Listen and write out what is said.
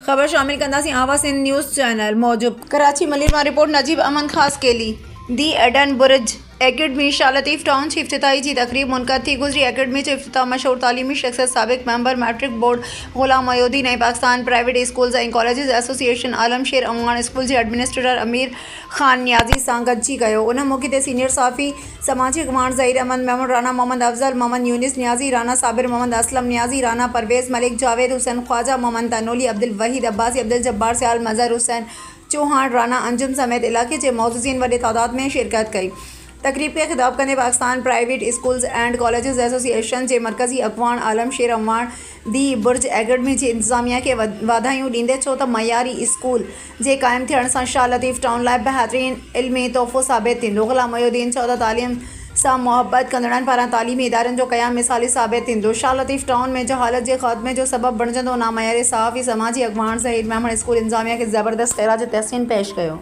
ख़बर शामिल कंदासीं आवाज़ सिंध न्यूज़ चैनल मौजूद कराची मलिरमा रिपोर्ट नजीब अमन खास के लिए दी एडन बुर्ज एकेडमी शाह लतीफ़ टाउन की इफ्तिताही की तकरीब मुनक़द थी। गुज़री एकेडमी के इफ्तिताह मशहूर तालीमी शख्सियत साबिक़ member matric board Ghulam Moinuddin नई Pakistan private schools and colleges association Alamsher Amwan school के एडमिनिस्ट्रेटर अमीर खान नियाजी सां गॾिजी कयो। उन मौक़े ते सीनियर साफ़ी समाजी अॻवान ज़हीर अहमद महमूद राना मोहम्मद अफज़ल मोहम्मद यूनिस नियाजी राना साबिर मोहम्मद असलम नियाजी राना परवेज़ मलिक जावेद हुसैन ख्वाजा मोहम्मद तनोली अब्दुल वहीद अब्बासी अब्दुल जब्बार सयाल मज़हर हुसैन चौहान राना अंजुम समेत इलाके के मौजूदीन वॾे तादाद में शिरकत कई। तकरीब के खिताब कंदे Pakistan private schools and colleges association के मरकज़ी अॻवान आलमशेर अमवान दी बुर्ज एकेडमी की इंतजामिया के वाधायूं ॾींदे छो त मयारी स्कूल जे क़ाइम थियण सां शाह लतीफ़ टाउन लाइ बहितरीन इल्मी तोहफ़ो साबित थींदो। ग़ुलाम मोइनुद्दीन चयो त तालीम सां मुहबत कंदड़नि पारां तालीमी इदारनि जो क़याम मिसाली साबित थींदो। शाह लतीफ़ टाउन में जहालत के ख़ात्मे जो सबब बणिजंदो। नामयारी सहाफ़ी समाजी अॻवान ज़हीर महमूद स्कूल इंतजामिया के ज़बरदस्त ख़ैरात तहसीन पेश कयो।